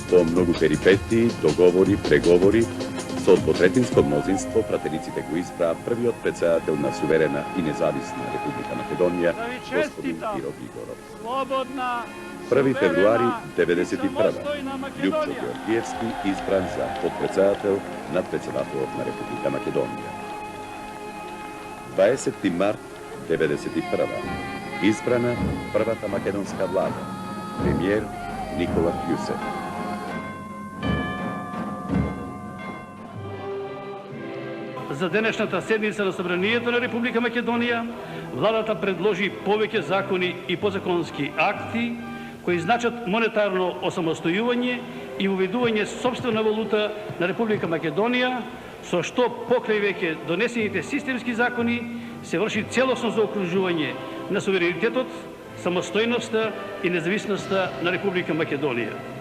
По многу перипетии, договори, преговори, со двотретинско мнозинство пратениците го избраа првиот председател на суверена и независна Република Македонија, господин Иро Григоров. 1 февруари 1991. Љупчо Георгиевски избран за подпредседател на председателот на Република Македонија. 20 март 1991. Избрана првата македонска влада, премиер Никола Кјусев. За денешната седница на Собранието на Република Македонија, владата предложи повеќе закони и подзаконски акти кои значат монетарно осамостојување и уведување сопствена валута на Република Македонија, со што покрај веќе донесените системски закони се врши целосно заокружување на суверенитетот, самостојноста и независноста на Република Македонија.